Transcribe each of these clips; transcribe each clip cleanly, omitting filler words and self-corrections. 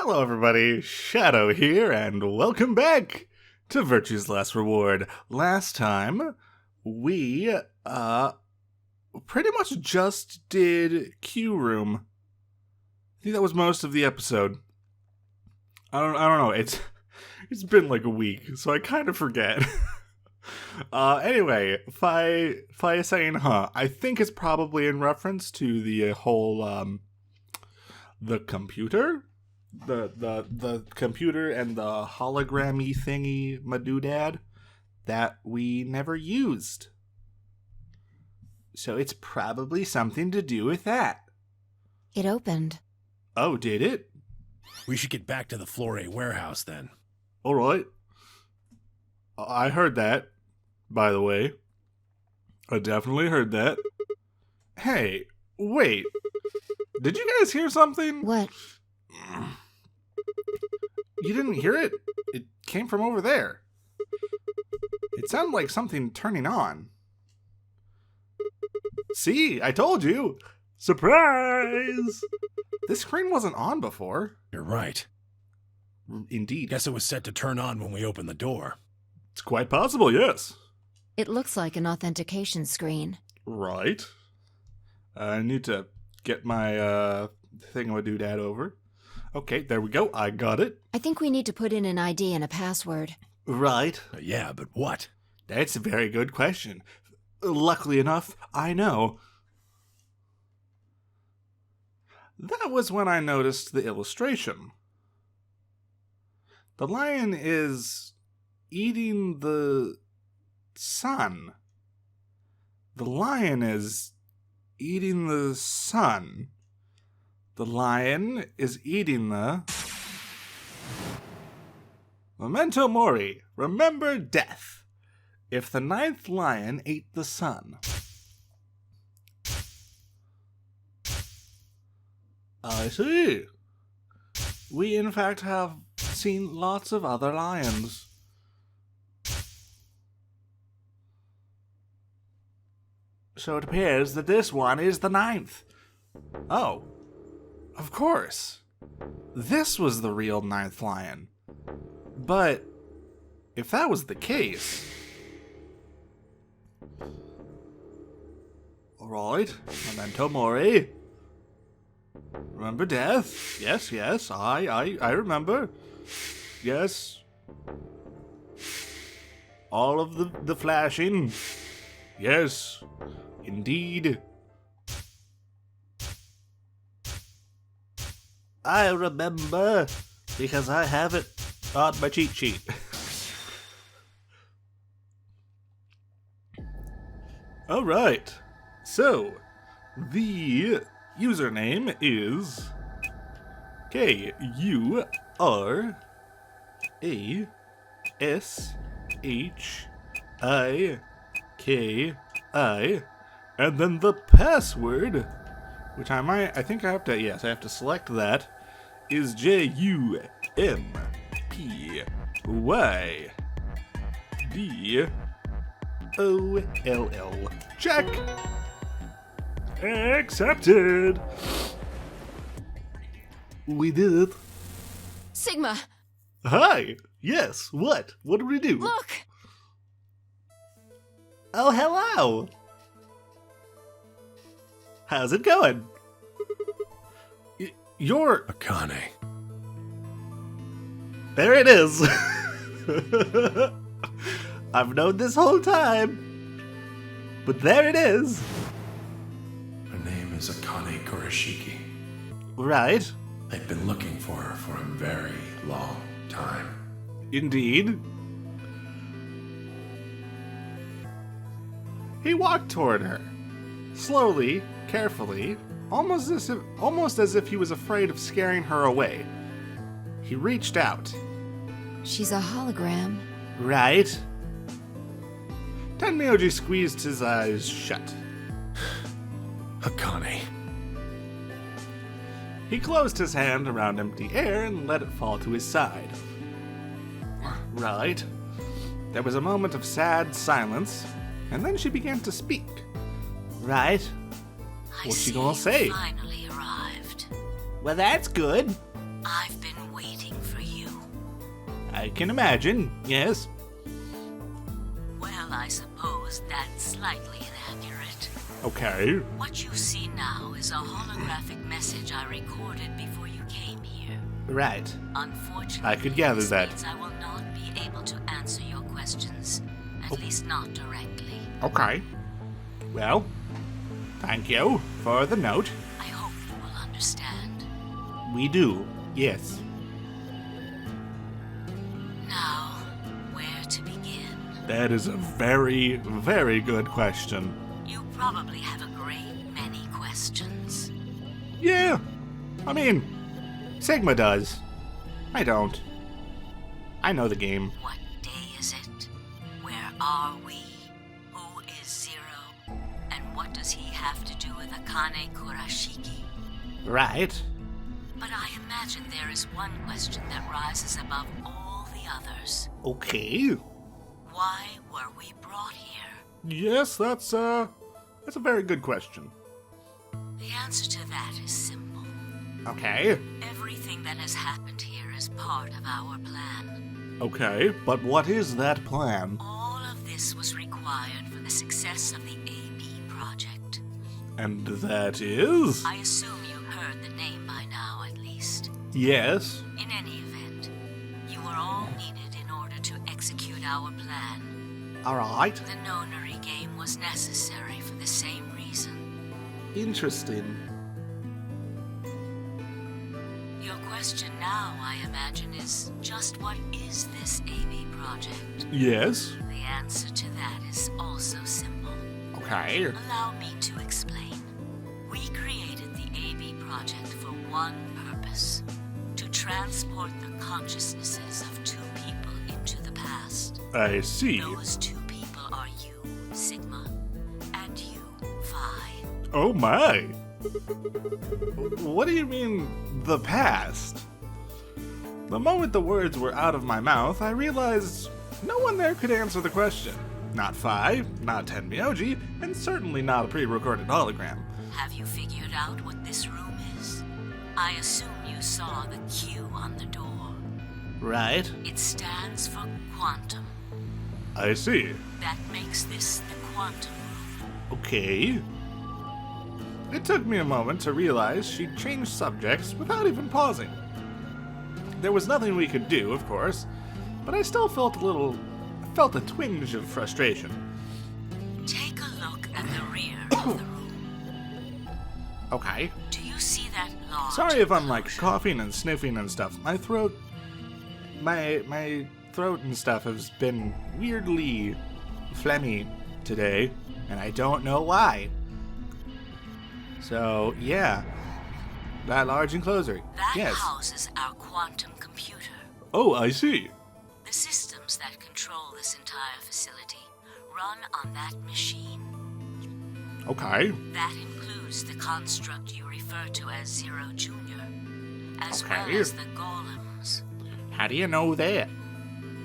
Hello everybody, Shadow here, and welcome back to Virtue's Last Reward. Last time, we, pretty much just did Q Room. I think that was most of the episode. I don't know, it's been like a week, so I kind of forget. Anyway, Fi saying, I think it's probably in reference to the whole, the computer? The computer and the hologrammy thingy madoodad that we never used. So it's probably something to do with that. It opened. Oh, did it? We should get back to the Flore warehouse then. Alright. I heard that, by the way. I definitely heard that. Hey, wait. Did you guys hear something? What? You didn't hear it? It came from over there. It sounded like something turning on. See, I told you. Surprise! This screen wasn't on before. You're right. Indeed. Guess it was set to turn on when we opened the door. It's quite possible, yes. It looks like an authentication screen. Right. I need to get my thingamadoodad over. Okay, there we go. I got it. I think we need to put in an ID and a password. Right. Yeah, but what? That's a very good question. Luckily enough, I know. That was when I noticed the illustration. The lion is eating the sun. The lion is eating the sun. The lion is eating the... Memento mori. Remember death. If the ninth lion ate the sun. I see. We in fact have seen lots of other lions. So it appears that this one is the ninth. Oh. Of course. This was the real ninth lion. But if that was the case... Alright, memento mori. Remember death? Yes, I remember. Yes. All of the flashing. Yes, indeed. I remember, because I have it on my cheat sheet. Alright, so, the username is KURASHIKI, and then the password, which I think I have to select that, is JUMPYDOLL. Check! Accepted! We did it. Sigma! Hi! Yes, what? What did we do? Look! Oh, hello! How's it going? You're... Akane. There it is! I've known this whole time. But there it is. Her name is Akane Kurashiki. Right. I've been looking for her for a very long time. Indeed. He walked toward her. Slowly, carefully, almost as if he was afraid of scaring her away. He reached out. She's a hologram. Right? Tenmyouji squeezed his eyes shut. Akane. He closed his hand around empty air and let it fall to his side. Right. There was a moment of sad silence, and then she began to speak. Right? What's she gonna say? Finally arrived. Well, that's good. I've been waiting for you. I can imagine, yes. Well, I suppose that's slightly inaccurate. Okay. What you see now is a holographic message I recorded before you came here. Right. Unfortunately, I could gather this that. means I will not be able to answer your questions, at least not directly. Okay. Well, thank you for the note. I hope you will understand. We do, yes. Now, where to begin? That is a very, very good question. You probably have a great many questions. Yeah. I mean, Sigma does. I don't. I know the game. What day is it? Where are we? Who is Zero? And what does he have to do with Akane Kurashiki? Right. But I imagine there is one question that rises above all the others. Okay. Why were we brought here? Yes, that's a very good question. The answer to that is simple. Okay. Everything that has happened here is part of our plan. Okay, but what is that plan? All of this was required for the success of the AB project. And that is? I assume you heard the name by now, at least. Yes. In any event, you were all needed in order to execute our plan. Alright. The nonary game was necessary for the same reason. Interesting. Your question now, I imagine, is just what is this AB project? Yes. The answer to that is also simple. Okay. Allow me to explain. We created the AB project for one purpose: to transport the consciousnesses of two people into the past. I see. Those two people are you, Sigma, and you, Phi. Oh my. What do you mean, the past? The moment the words were out of my mouth, I realized no one there could answer the question. Not Phi, not Tenmyouji, and certainly not a pre-recorded hologram. Have you figured out what this room is? I assume you saw the Q on the door. Right. It stands for quantum. I see. That makes this the quantum room. Okay. It took me a moment to realize she'd changed subjects without even pausing. There was nothing we could do, of course, but I still felt a twinge of frustration. Take a look at the rear of the room. Okay. Do you see that large Sorry if I'm like enclosure? coughing and sniffing and stuff. My throat and stuff has been weirdly phlegmy today, and I don't know why. So, yeah. That large enclosure. That Yes. houses our quantum computer. Oh, I see. The systems that control this entire facility run on that machine. Okay. That includes the construct you refer to as Zero Junior, as well Okay. as the golems. How do you know that?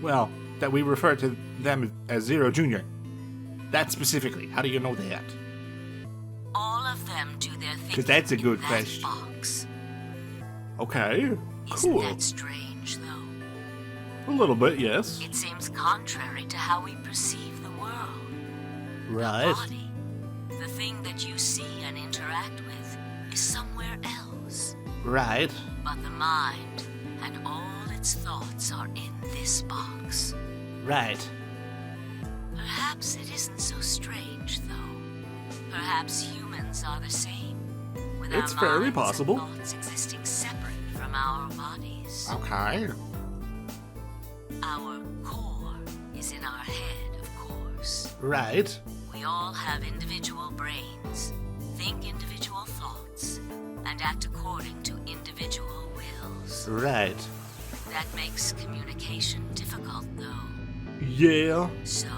Well, that we refer to them as Zero Junior. That specifically. How do you know that? All of them do their thing. 'Cause that's a in good that question. box. Okay. Isn't Cool. that strange, though? A little bit, yes. It seems contrary to how we perceive the world. Right. Body, the thing that you see and interact with, is somewhere else. Right. But the mind and all its thoughts are in this box. Right. Perhaps it isn't so strange, though. Perhaps humans are the same, with It's our fairly minds possible. and thoughts existing separate from our bodies. Okay. Our core is in our head, of course. Right. We all have individual brains, think individual thoughts, and act according to individual wills. Right. That makes communication difficult, though. Yeah. So,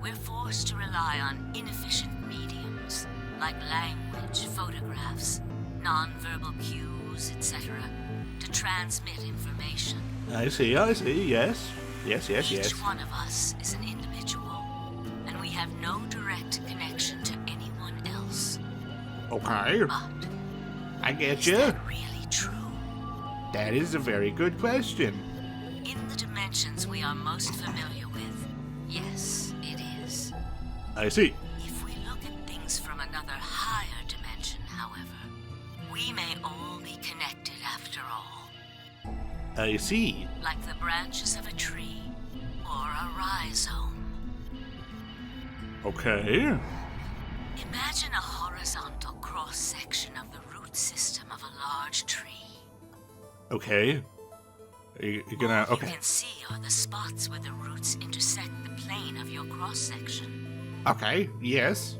we're forced to rely on inefficient mediums, like language, photographs, nonverbal cues, etc., to transmit information. I see, yes. Yes. Each one of us is an individual, and we have no direct connection to anyone else. Okay. But I get is you. that really true? That is a very good question. In the dimensions we are most familiar with, yes, it is. I see. If we look at things from another higher dimension, however, we may all be connected after all. I see. Like the branches of a tree or a rhizome. Okay. Imagine a horizontal cross-section of the root system of a large tree. Okay. You're gonna... All Okay. you can see are the spots where the roots intersect the plane of your cross-section. Okay, yes.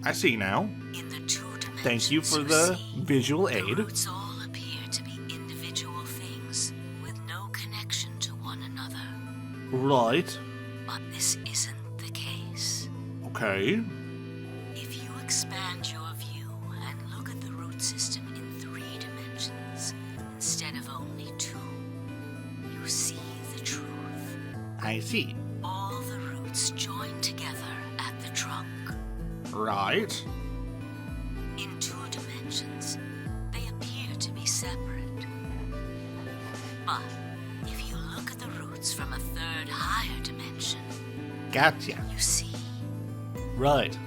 I see now. In the 2 dimensions, Thank you for the see, visual the aid. roots all appear to be individual things with no connection to one another. Right. But this isn't the case. Okay. If you expand your view and look at the root system in 3 dimensions instead of only 2, you see the truth. I see. All the roots join together at the trunk. Right. In 2 dimensions, they appear to be separate. But if you look at the roots from a 3rd higher dimension, Gotcha. you see Right.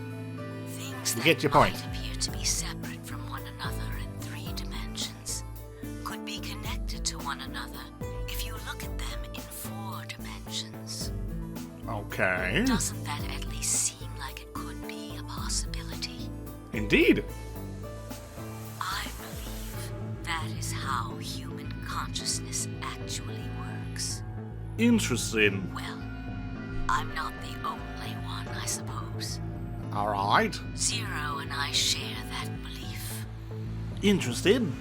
things We that get your might point. appear to be separate from one another in 3 dimensions could be connected to one another if you look at them in 4 dimensions. Okay. Doesn't that at least seem like it could be a possibility? Indeed. I believe that is how human consciousness actually works. Interesting. Well, I'm not the only one, I suppose. Alright. Zero and I share that belief. Interesting.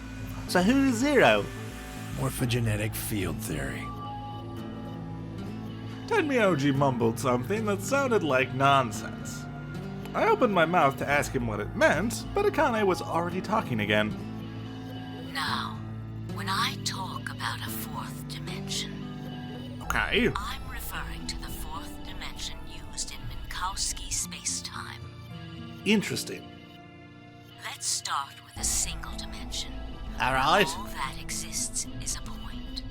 So who's Zero? Morphogenetic field theory. Tenmyouji mumbled something that sounded like nonsense. I opened my mouth to ask him what it meant, but Akane was already talking again. Now, when I talk about a 4th dimension, Okay. I'm referring to the 4th dimension used in Minkowski space-time. Interesting. Let's start with a single dimension. Alright. All that exists is a point.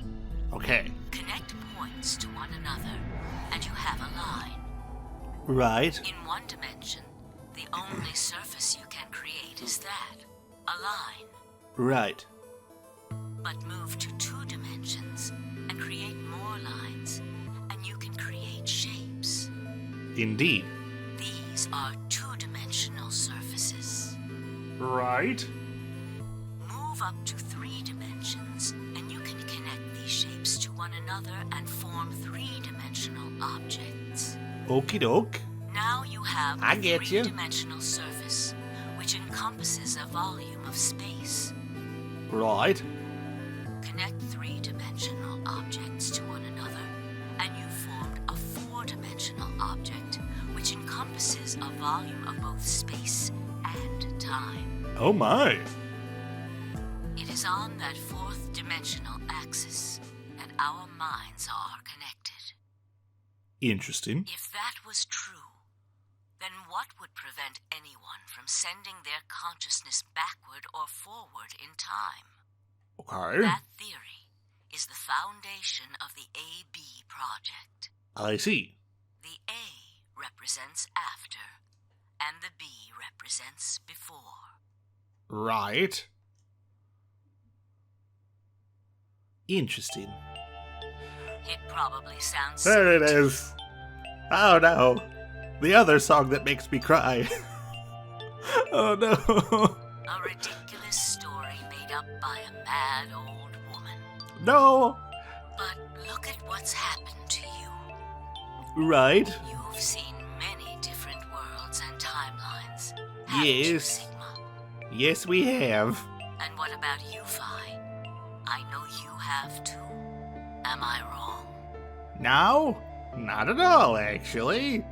Okay. Connect points to one another, and you have a line. Right. In 1 dimension, the only surface you can create is that, a line. Right. But move to 2 dimensions and create more lines, and you can create shapes. Indeed. These are 2-dimensional surfaces. Right. Move up to 3 dimensions, and you can connect these shapes to one another and form 3-dimensional objects. Okie doke. Now you have I a get you. 3-dimensional surface, which encompasses a volume of space. Right. Connect 3-dimensional objects to one another, and you've formed a 4-dimensional object, which encompasses a volume of both space and time. Oh my. It is on that 4th dimensional axis that our minds are connected. Interesting. If that was true, then what would prevent anyone from sending their consciousness backward or forward in time? Okay. That theory is the foundation of the AB project. I see. The A represents after, and the B represents before. Right. Interesting. It probably sounds There it silly to is. Oh no. The other song that makes me cry. Oh no. you. A ridiculous story made up by a mad old woman. No. But look at what's happened to you. Right. You've seen many different worlds and timelines. Haven't you, Yes. Sigma? Yes, we have. And what about you, Phi? I know you have too. Am I wrong? No, not at all, actually.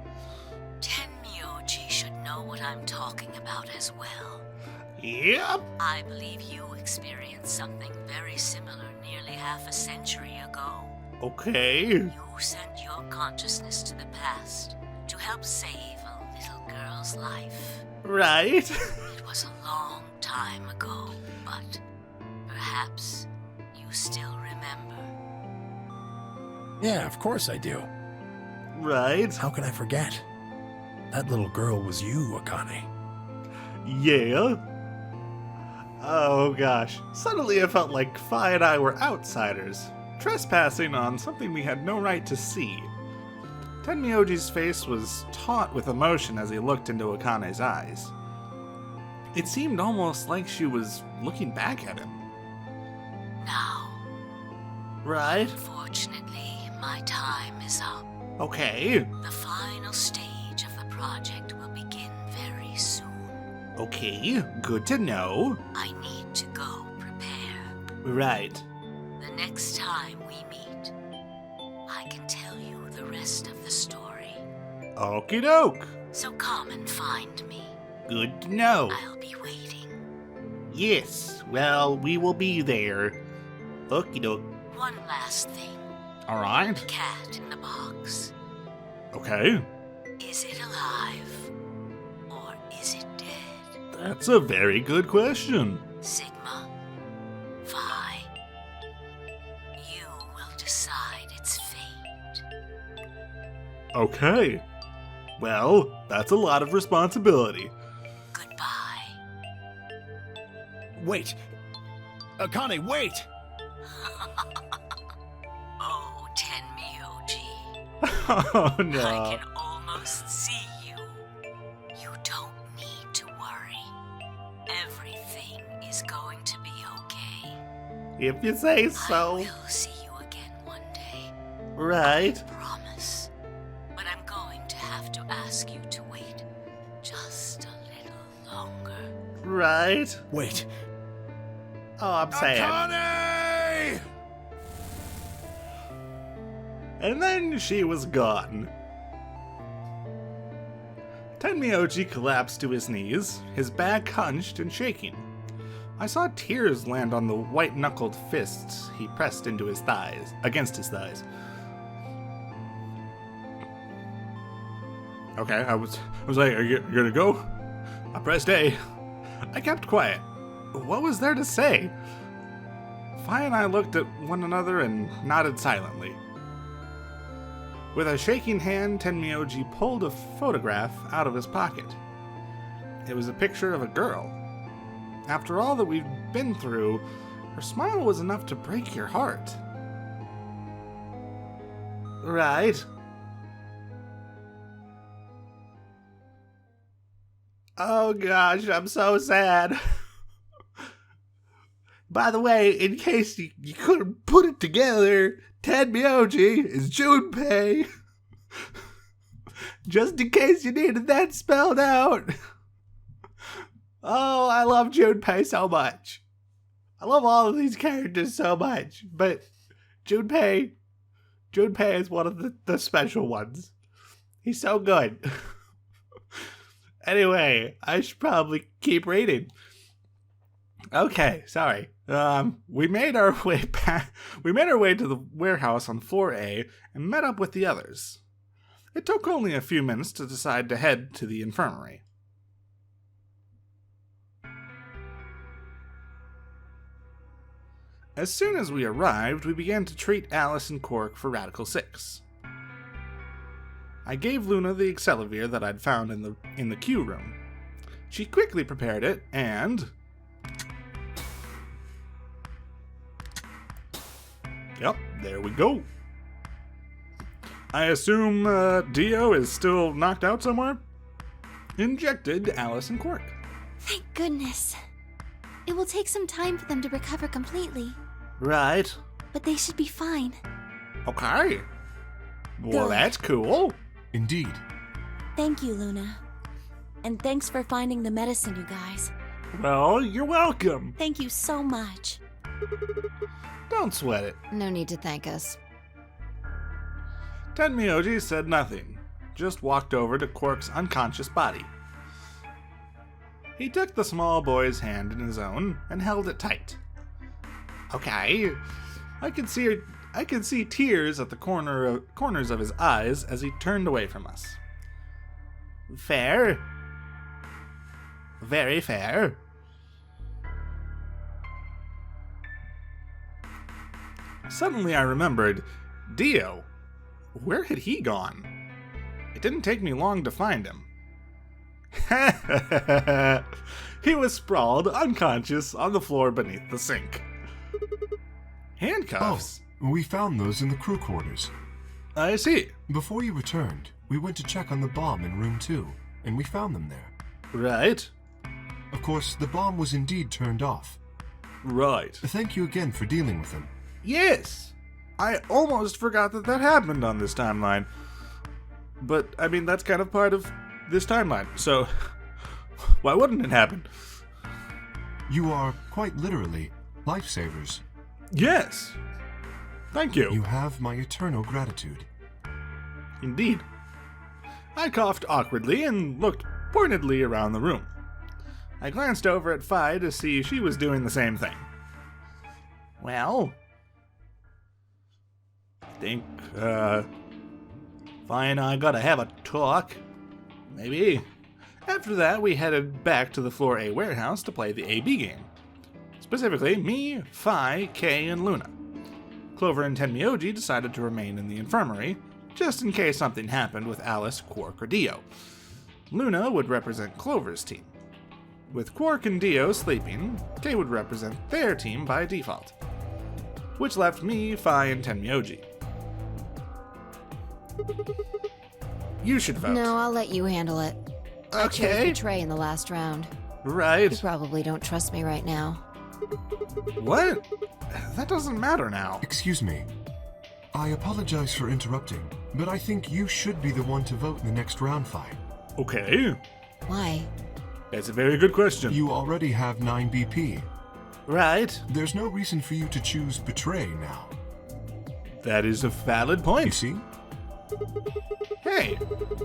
Tenmyouji should know what I'm talking about as well. Yep. I believe you experienced something very similar nearly half a century ago. Okay. You sent your consciousness to the past to help save a little girl's life. Right. It was a long time ago, but perhaps you you still remember? Yeah, of course I do. Right? How can I forget? That little girl was you, Akane. Yeah. Oh gosh. Suddenly it felt like Fi and I were outsiders, trespassing on something we had no right to see. Tenmyouji's face was taut with emotion as he looked into Akane's eyes. It seemed almost like she was looking back at him. Now, Right? unfortunately, my time is up. Okay. The final stage of the project will begin very soon. Okay. Good to know. I need to go prepare. Right. The next time we meet, I can tell you the rest of the story. Okie doke. So come and find me. Good to know. I'll be waiting. Yes. Well, we will be there. Okie doke. One last thing. Alright. The cat in the box. Okay. Is it alive? Or is it dead? That's a very good question. Sigma, Phi, you will decide its fate. Okay. Well, that's a lot of responsibility. Goodbye. Wait! Akane, wait! Oh, Tenmyouji, Oh I no. can almost see you. You don't need to worry. Everything is going to be okay. If you say I so. will see you again one day. Right. Promise. But I'm going to have to ask you to wait just a little longer. Right. Wait. Oh, I'm sad. Akane! And then she was gone. Tenmyouji collapsed to his knees, his back hunched and shaking. I saw tears land on the white-knuckled fists he pressed into his thighs, against his thighs. Okay, I was like, are you gonna go? I pressed A. I kept quiet. What was there to say? Fi and I looked at one another and nodded silently. With a shaking hand, Tenmyouji pulled a photograph out of his pocket. It was a picture of a girl. After all that we'd been through, her smile was enough to break your heart. Right. Oh gosh, I'm so sad. By the way, in case you couldn't put it together, Tenmyouji is Junpei. Just in case you needed that spelled out. Oh, I love Junpei so much. I love all of these characters so much, but Junpei is one of the special ones. He's so good. Anyway, I should probably keep reading. Okay, sorry. We made our way back. We made our way to the warehouse on floor A and met up with the others. It took only a few minutes to decide to head to the infirmary. As soon as we arrived, we began to treat Alice and Cork for Radical 6. I gave Luna the Accelavir that I'd found in the queue room. She quickly prepared it and... Yep, there we go. I assume Dio is still knocked out somewhere? Injected Alice and Cork. Thank goodness. It will take some time for them to recover completely, Right. but they should be fine. Okay. Well, Good. that's cool. Indeed. Thank you, Luna. And thanks for finding the medicine, you guys. Well, you're welcome. Thank you so much. Don't sweat it. No need to thank us. Tenmyouji said nothing, just walked over to Quark's unconscious body. He took the small boy's hand in his own and held it tight. Okay, I could see tears at the corners of his eyes as he turned away from us. Fair. Very fair. Suddenly I remembered, Dio. Where had he gone? It didn't take me long to find him. He was sprawled, unconscious, on the floor beneath the sink. Handcuffs? Oh, we found those in the crew quarters. I see. Before you returned, we went to check on the bomb in room 2, and we found them there. Right. Of course, the bomb was indeed turned off. Right. Thank you again for dealing with them. Yes! I almost forgot that happened on this timeline. But, I mean, that's kind of part of this timeline, so why wouldn't it happen? You are, quite literally, lifesavers. Yes! Thank you. You have my eternal gratitude. Indeed. I coughed awkwardly and looked pointedly around the room. I glanced over at Phi to see she was doing the same thing. Well, think, Phi and I gotta have a talk. Maybe. After that, we headed back to the Floor A warehouse to play the AB game. Specifically, me, Phi, Kay, and Luna. Clover and Tenmyouji decided to remain in the infirmary, just in case something happened with Alice, Quark, or Dio. Luna would represent Clover's team. With Quark and Dio sleeping, Kay would represent their team by default, which left me, Phi, and Tenmyouji. You should vote. No, I'll let you handle it. I chose Okay. Betray in the last round. You Right. probably don't trust me right now. What? That doesn't matter now. Excuse me. I apologize for interrupting, but I think you should be the one to vote in the next round, Phi. Okay. Why? That's a very good question. You already have 9 BP. Right. There's no reason for you to choose Betray now. That is a valid You point. see? Hey,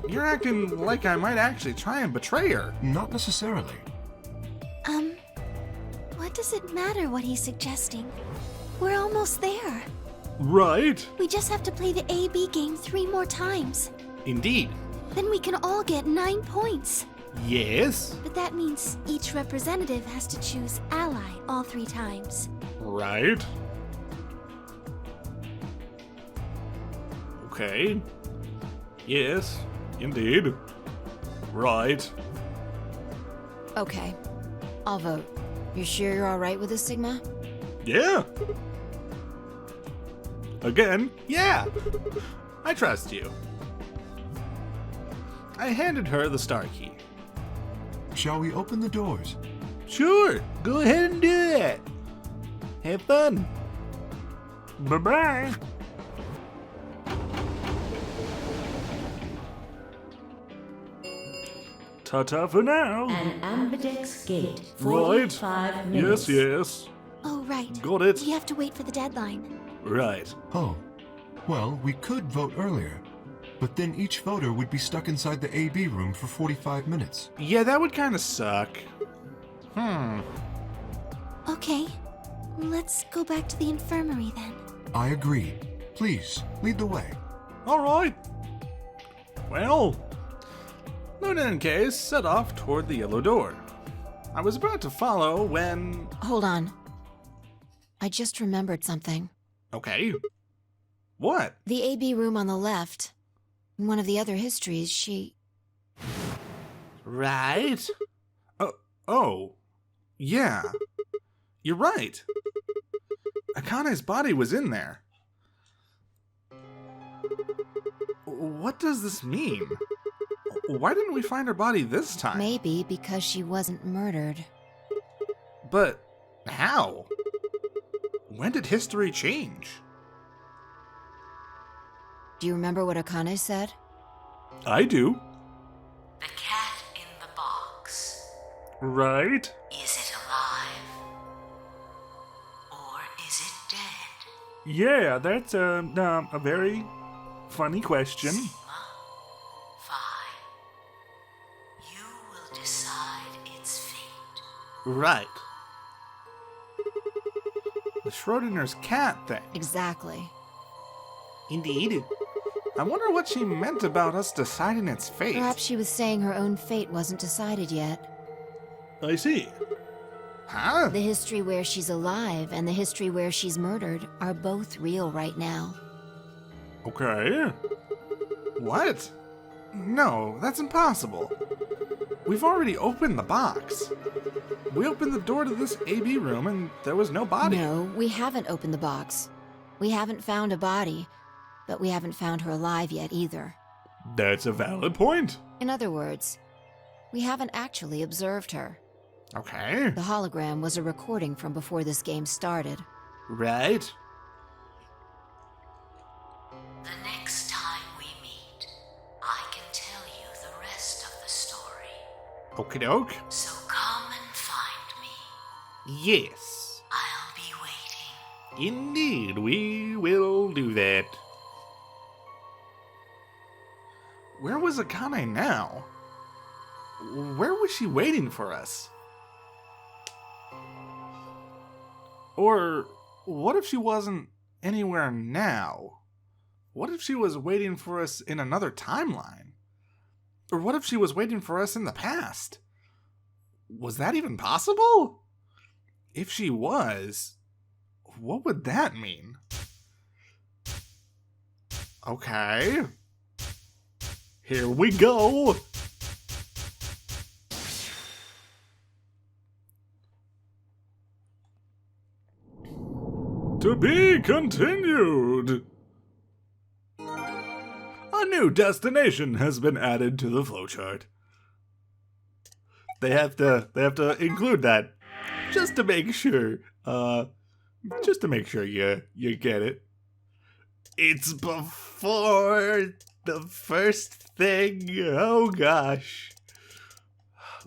you're acting like I might actually try and betray her. Not necessarily. What does it matter what he's suggesting? We're almost there. Right. We just have to play the AB game 3 more times. Indeed. Then we can all get 9 points. Yes. But that means each representative has to choose ally all 3 times. Right. Okay. Yes, indeed. Right. Okay. I'll vote. You sure you're alright with this, Sigma? Yeah. Again, yeah. I trust you. I handed her the star key. Shall we open the doors? Sure, go ahead and do that. Have fun. Bye-bye. Ta-ta for now. An ambidex gate. Right. 45 minutes. Yes. Oh, right. Got it. We have to wait for the deadline. Right. Oh. Well, we could vote earlier, but then each voter would be stuck inside the AB room for 45 minutes. Yeah, that would kind of suck. Okay. Let's go back to the infirmary then. I agree. Please, lead the way. All right. Well, Luna and Kay set off toward the yellow door. I was about to follow when... Hold on. I just remembered something. Okay. What? The AB room on the left. In one of the other histories, she... Right? Oh. Yeah. You're right. Akane's body was in there. What does this mean? Why didn't we find her body this time? Maybe because she wasn't murdered. But how? When did history change? Do you remember what Akane said? I do. The cat in the box. Right? Is it alive? Or is it dead? Yeah, that's a very funny question. Sigma? Phi. You will decide its fate. Right. The Schrodinger's cat thing. Exactly. Indeed. I wonder what she meant about us deciding its fate. Perhaps she was saying her own fate wasn't decided yet. I see. Huh? The history where she's alive and the history where she's murdered are both real right now. Okay. What? No, that's impossible. We've already opened the box. We opened the door to this AB room and there was no body. No, we haven't opened the box. We haven't found a body, but we haven't found her alive yet either. That's a valid point. In other words, we haven't actually observed her. Okay. The hologram was a recording from before this game started. Right. The next time we meet, I can tell you the rest of the story. Okie doke. So come and find me. Yes. I'll be waiting. Indeed, we will do that. Where was Akane now? Where was she waiting for us? Or what if she wasn't anywhere now? What if she was waiting for us in another timeline? Or what if she was waiting for us in the past? Was that even possible? If she was, what would that mean? Okay. Here we go! To be continued! A new destination has been added to the flowchart. They have to include that just to make sure. Just to make sure you get it. It's before the first thing. Oh gosh.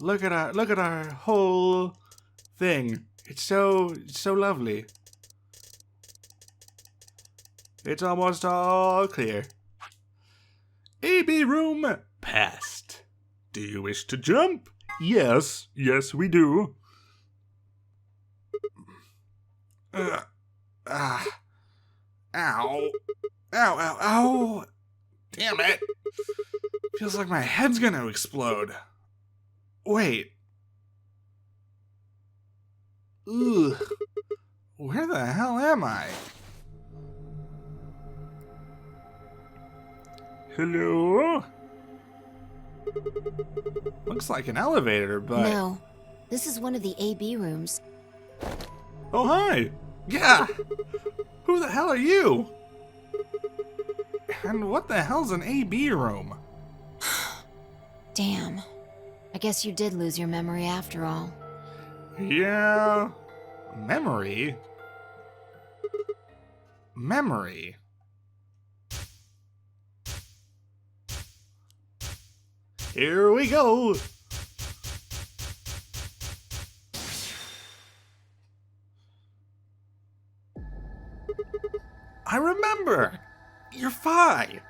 Look at our whole thing. It's so lovely. It's almost all clear. AB room passed. Do you wish to jump? Yes, we do. Ow. Ow, ow. Damn it. Feels like my head's gonna explode. Wait. Ugh. Where the hell am I? Hello? Looks like an elevator, but... No, this is one of the AB rooms. Oh, hi! Yeah! Who the hell are you? And what the hell's an AB room? Damn. I guess you did lose your memory after all. Yeah... Memory? Memory? Here we go! I remember! You're Phi!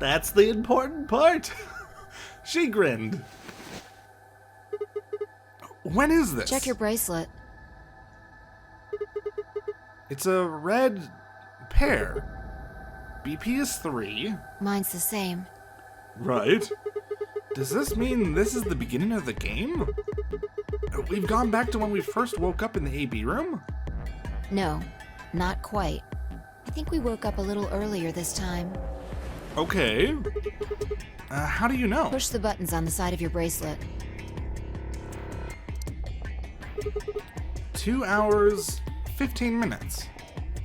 That's the important part! She grinned. When is this? Check your bracelet. It's a red pair. BP is 3. Mine's the same. Right. Does this mean this is the beginning of the game? We've gone back to when we first woke up in the AB room? No, not quite. I think we woke up a little earlier this time. Okay. How do you know? Push the buttons on the side of your bracelet. 2 hours, 15 minutes.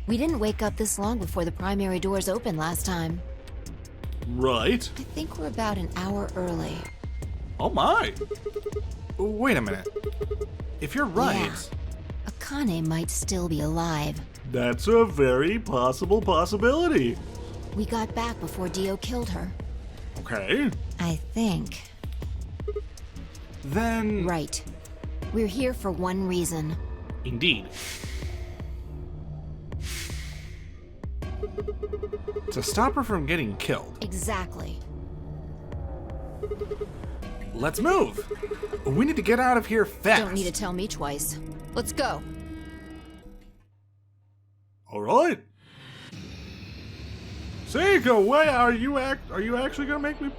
We didn't wake up this long before the primary doors opened last time. Right. I think we're about an hour early. Oh my. Wait a minute. If you're right... Yeah. Akane might still be alive. That's a very possible possibility. We got back before Dio killed her. Okay. I think. Then... Right. We're here for one reason. Indeed. To stop her from getting killed. Exactly. Let's move. We need to get out of here fast. Don't need to tell me twice. Let's go. All right. Seiko, why are you actually gonna make me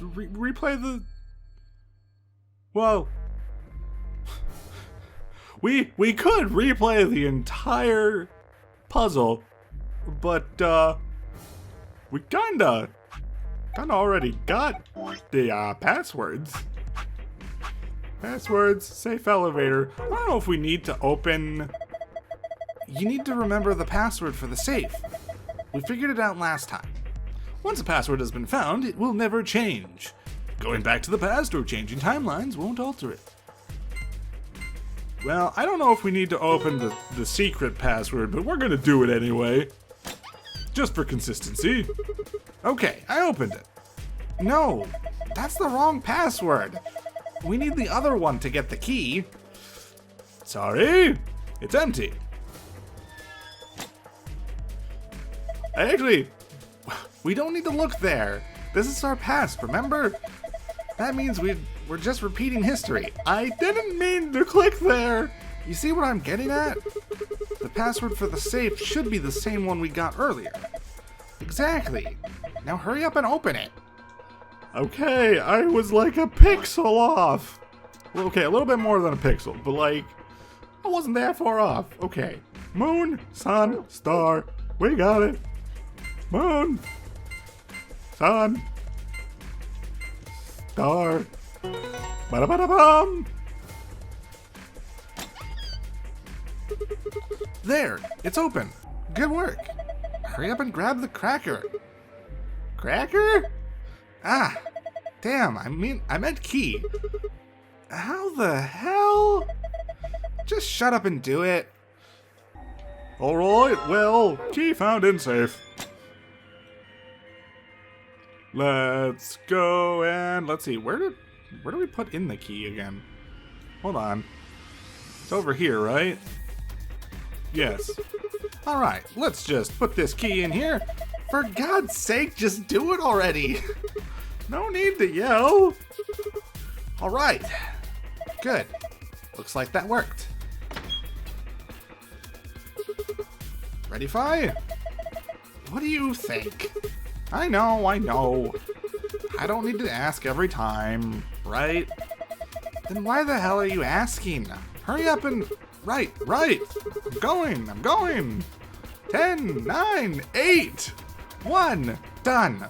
replay the? Well, we could replay the entire puzzle, but we kinda already got the passwords. Passwords, safe elevator. I don't know if we need to open. You need to remember the password for the safe. We figured it out last time. Once a password has been found, it will never change. Going back to the past or changing timelines won't alter it. Well, I don't know if we need to open the secret password, but we're gonna do it anyway. Just for consistency. Okay, I opened it. No, that's the wrong password. We need the other one to get the key. Sorry, it's empty. Actually, we don't need to look there. This is our past, remember? That means we're just repeating history. I didn't mean to click there. You see what I'm getting at? The password for the safe should be the same one we got earlier. Exactly. Now hurry up and open it. Okay, I was like a pixel off. Well, okay, a little bit more than a pixel, but like, I wasn't that far off. Okay, moon, sun, star, we got it. Moon, sun, star, ba-da-ba-da-bum. There, it's open. Good work. Hurry up and grab the cracker. Cracker? Ah, damn, I meant key. How the hell? Just shut up and do it. Alright, well, key found in safe. Let's go and let's see, where do we put in the key again? Hold on. It's over here, right? Yes. Alright, let's just put this key in here. For God's sake, just do it already. No need to yell. Alright. Good. Looks like that worked. Ready, Fi? What do you think? I know. I don't need to ask every time, right? Then why the hell are you asking? Hurry up and... Right. I'm going. 10, 9, 8, 1, done.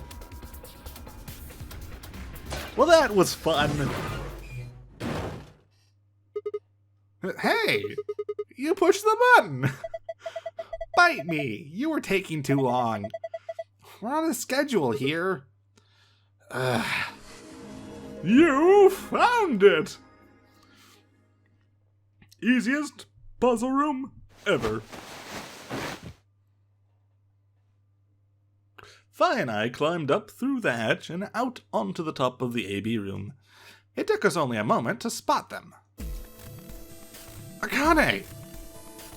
Well, that was fun. Hey, you pushed the button. Bite me. You were taking too long. We're on a schedule here. You found it. Easiest puzzle room ever. Fi and I climbed up through the hatch and out onto the top of the AB room. It took us only a moment to spot them. Akane!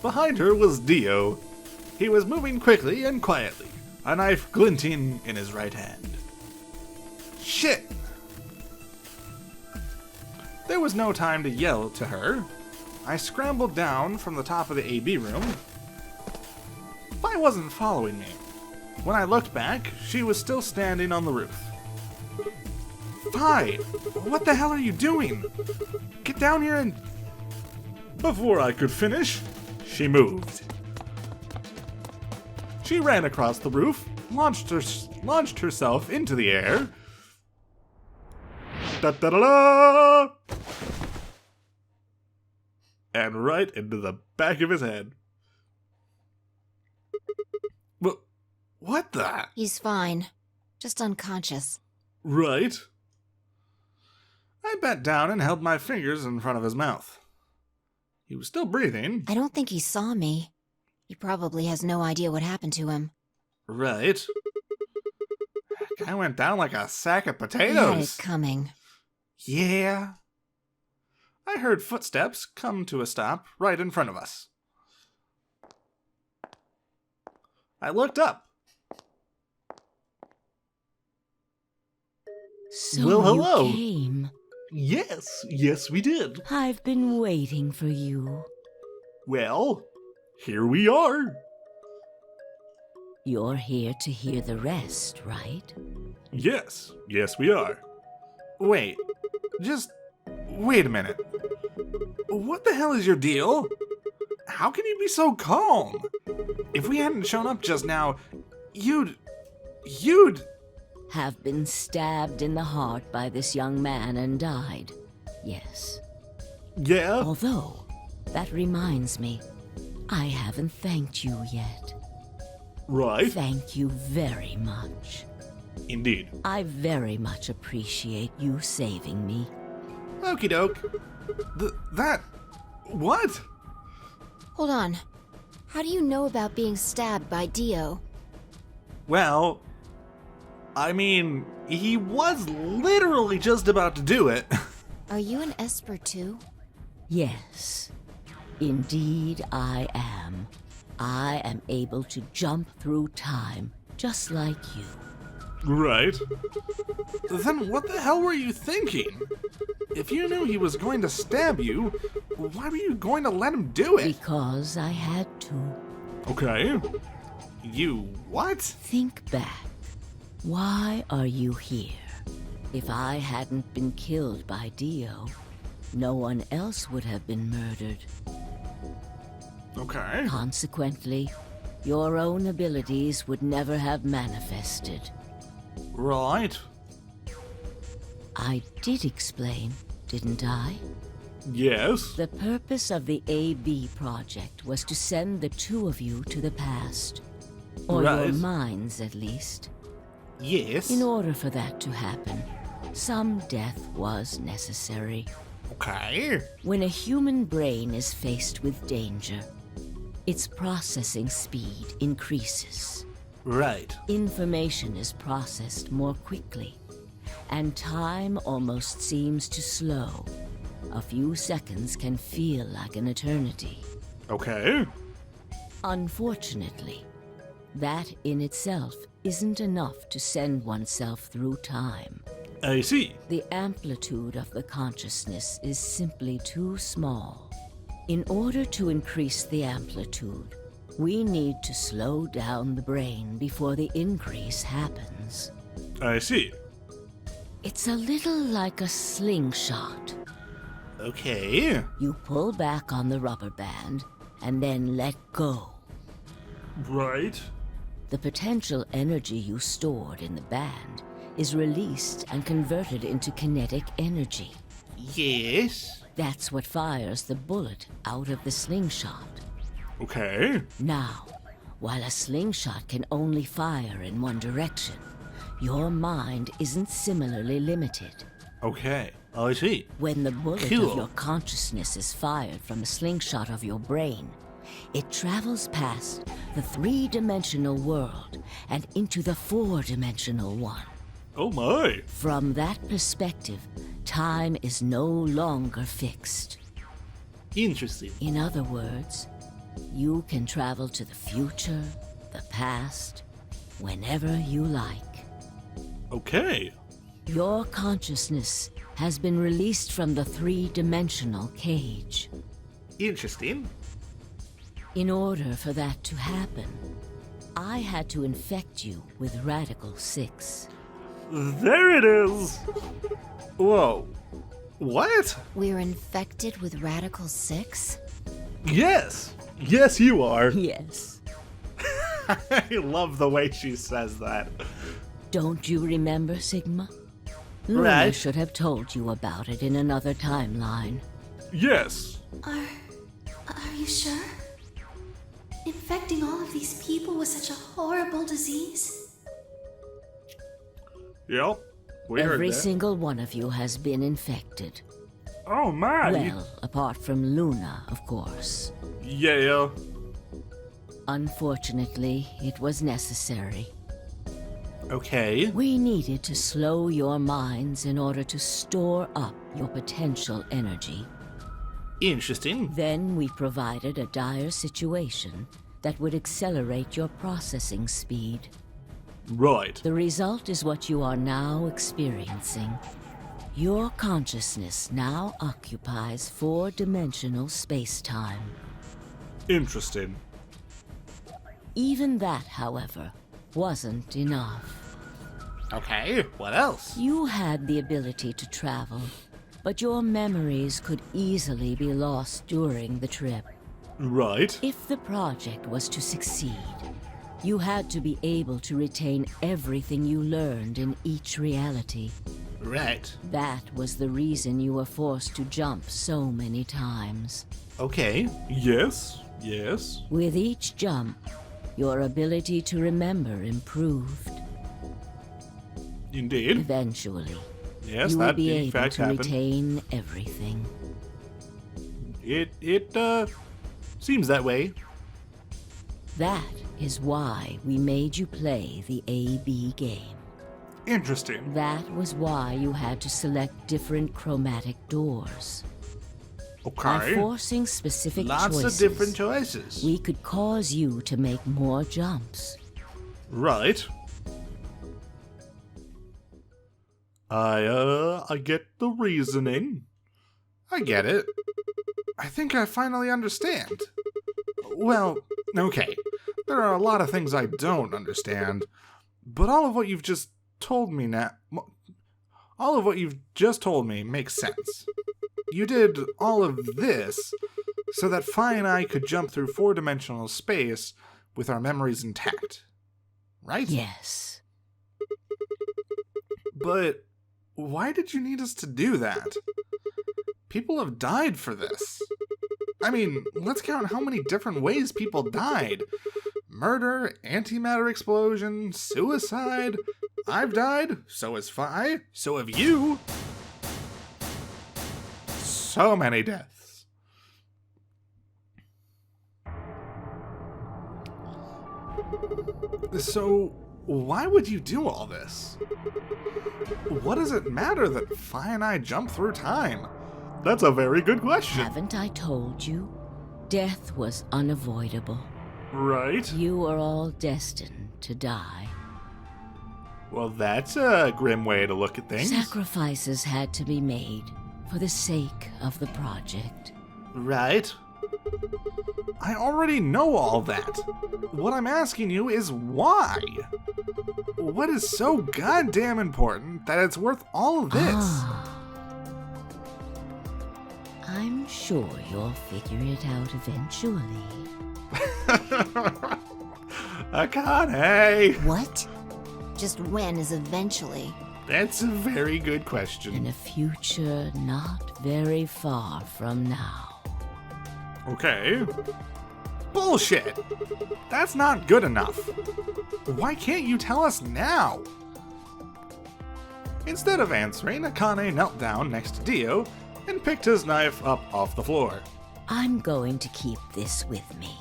Behind her was Dio. He was moving quickly and quietly, a knife glinting in his right hand. Shit! There was no time to yell to her. I scrambled down from the top of the AB room. Fi wasn't following me. When I looked back, she was still standing on the roof. Fi, what the hell are you doing? Get down here and... Before I could finish, she moved. She ran across the roof, launched herself into the air. Da-da-da-da! And right into the back of his head. What the? He's fine. Just unconscious. Right. I bent down and held my fingers in front of his mouth. He was still breathing. I don't think he saw me. He probably has no idea what happened to him. Right. Guy went down like a sack of He had potatoes. it coming. Yeah. I heard footsteps come to a stop right in front of us. I looked up. So Well, hello. you came. Yes, we did. I've been waiting for you. Well, here we are. You're here to hear the rest, right? Yes, we are. Wait a minute. What the hell is your deal? How can you be so calm? If we hadn't shown up just now, you'd... Have been stabbed in the heart by this young man and died. Yes. Yeah? Although, that reminds me, I haven't thanked you yet. Right. Thank you very much. Indeed. I very much appreciate you saving me. Okie doke. That... What? Hold on. How do you know about being stabbed by Dio? Well... I mean, he was literally just about to do it. Are you an Esper too? Yes, indeed I am. I am able to jump through time, just like you. Right. Then what the hell were you thinking? If you knew he was going to stab you, why were you going to let him do it? Because I had to. Okay. You what? Think back. Why are you here? If I hadn't been killed by Dio, no one else would have been murdered. Okay. Consequently, your own abilities would never have manifested. Right. I did explain, didn't I? Yes. The purpose of the AB project was to send the two of you to the past. Or your Right. minds, at least. Yes. In order for that to happen, some death was necessary. Okay. When a human brain is faced with danger, its processing speed increases. Right. Information is processed more quickly, and time almost seems to slow. A few seconds can feel like an eternity. Okay. Unfortunately, that in itself isn't enough to send oneself through time. I see. The amplitude of the consciousness is simply too small. In order to increase the amplitude, we need to slow down the brain before the increase happens. I see. It's a little like a slingshot. Okay. You pull back on the rubber band and then let go. Right. The potential energy you stored in the band is released and converted into kinetic energy. Yes. That's what fires the bullet out of the slingshot. Okay. Now, while a slingshot can only fire in one direction, your mind isn't similarly limited. Okay. I see. When the bullet Cool. of your consciousness is fired from a slingshot of your brain, it travels past the three-dimensional world and into the four-dimensional one. Oh my. From that perspective, time is no longer fixed. Interesting. In other words, you can travel to the future, the past, whenever you like. Okay. Your consciousness has been released from the three-dimensional cage. Interesting. In order for that to happen, I had to infect you with Radical 6. There it is. Whoa. What? We're infected with Radical 6? Yes. Yes, you are. Yes. I love the way she says that. Don't you remember, Sigma? Luna Right. should have told you about it in another timeline. Yes. Are you sure? Infecting all of these people with such a horrible disease? Yep. We Every heard that. single one of you has been infected. Oh my. Well, apart from Luna, of course. Yeah. Unfortunately, it was necessary. Okay. We needed to slow your minds in order to store up your potential energy. Interesting. Then we provided a dire situation that would accelerate your processing speed. Right. The result is what you are now experiencing. Your consciousness now occupies four-dimensional space-time. Interesting. Even that, however, wasn't enough. Okay. What else? You had the ability to travel, But your memories could easily be lost during the trip. Right. If the project was to succeed, you had to be able to retain everything you learned in each reality. Right. That was the reason you were forced to jump so many times. Okay. Yes. Yes. With each jump, your ability to remember improved. Indeed. Eventually, Yes, you will that be in able fact to happened. retain everything. It seems that way. That is why we made you play the A-B game. Interesting. That was why you had to select different chromatic doors. By Okay. forcing specific Lots choices, of different choices. we could cause you to make more jumps. Right. I get the reasoning. I get it. I think I finally understand. Well, okay. There are a lot of things I don't understand, but all of what you've just told me makes sense. You did all of this so that Fi and I could jump through 4-dimensional space with our memories intact. Right? Yes. But why did you need us to do that? People have died for this. I mean, let's count how many different ways people died. Murder, antimatter explosion, suicide. I've died, so has Fi, so have you. So many deaths. So, why would you do all this? What does it matter that Fi and I jump through time? That's a very good question. Haven't I told you? Death was unavoidable. Right? You are all destined to die. Well, that's a grim way to look at things. Sacrifices had to be made for the sake of the project. Right? I already know all that. What I'm asking you is why? What is so goddamn important that it's worth all of this? Ah. I'm sure you'll figure it out eventually. Akane! What? Just when is eventually? That's a very good question. In a future not very far from now. Okay. Bullshit! That's not good enough. Why can't you tell us now? Instead of answering, Akane knelt down next to Dio and picked his knife up off the floor. I'm going to keep this with me.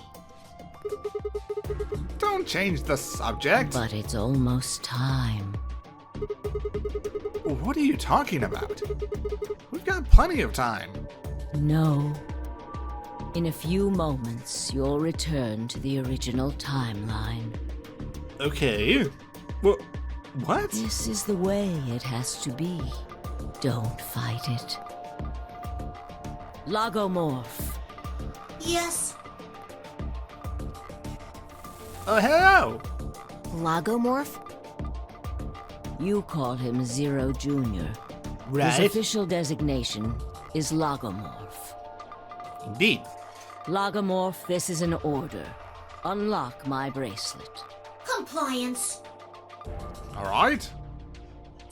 Don't change the subject. But it's almost time. What are you talking about? We've got plenty of time. No. In a few moments, you'll return to the original timeline. Okay. What? This is the way it has to be. Don't fight it. Logomorph. Yes. Hello! Logomorph? You call him Zero Jr. His official designation is Logomorph. Indeed. Logomorph, this is an order. Unlock my bracelet. Compliance. Alright.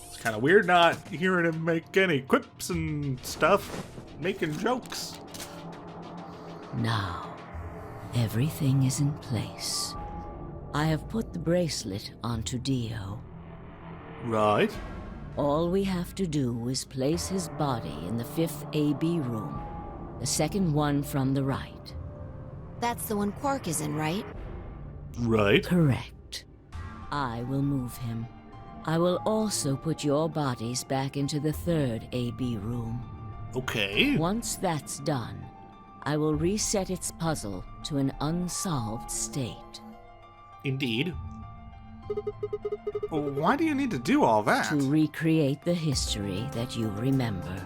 It's kind of weird not hearing him make any quips and stuff, making jokes. Now, everything is in place. I have put the bracelet onto Dio. Right. All we have to do is place his body in the 5th AB room, the second one from the right. That's the one Quark is in, right? Right. Correct. I will move him. I will also put your bodies back into the 3rd AB room. Okay. Once that's done, I will reset its puzzle to an unsolved state. Indeed. Why do you need to do all that? To recreate the history that you remember.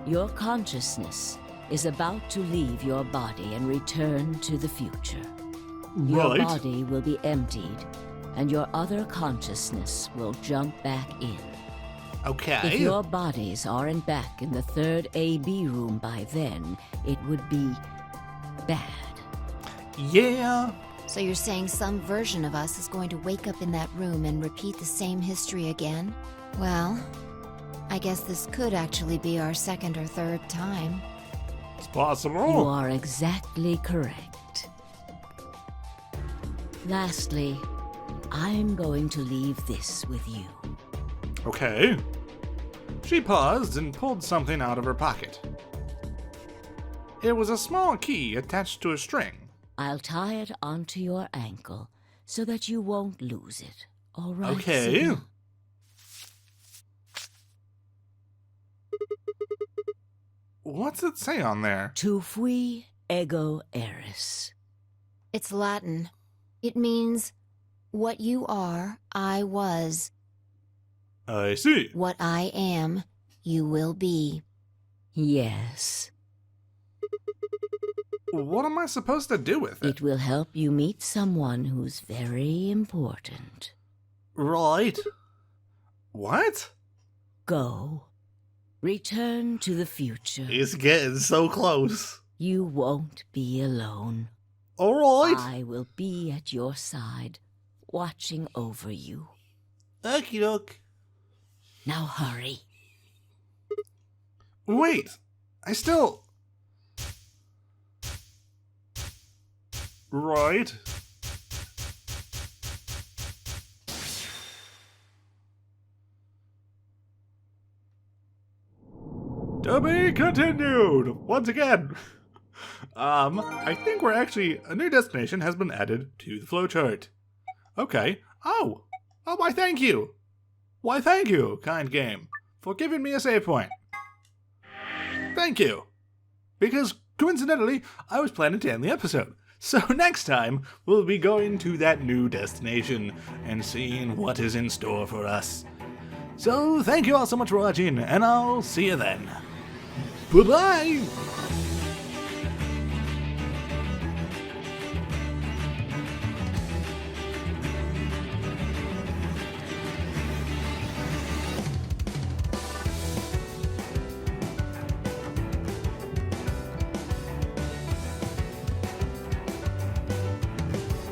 Your consciousness is about to leave your body and return to the future. Your Right. body will be emptied, and your other consciousness will jump back in. Okay. If your bodies aren't back in the third AB room by then, it would be bad. Yeah. So you're saying some version of us is going to wake up in that room and repeat the same history again? Well, I guess this could actually be our second or third time. It's possible. You are exactly correct. Lastly, I'm going to leave this with you. Okay. She paused and pulled something out of her pocket. It was a small key attached to a string. I'll tie it onto your ankle so that you won't lose it. All right? Okay. Sigma? What's it say on there? Tu fui ego eris. It's Latin. It means, what you are, I was. I see. What I am, you will be. Yes. What am I supposed to do with it? It will help you meet someone who's very important. Right. What? Go. Return to the future. It's getting so close. You won't be alone. Alright. I will be at your side, watching over you. Okie doke. Now hurry. Wait. I still... Right. To be continued! Once again. I think we're actually... A new destination has been added to the flowchart. Okay. Oh, why thank you. Why thank you, kind game, for giving me a save point. Thank you. Because, coincidentally, I was planning to end the episode. So next time, we'll be going to that new destination and seeing what is in store for us. So thank you all so much for watching, and I'll see you then. Bye-bye!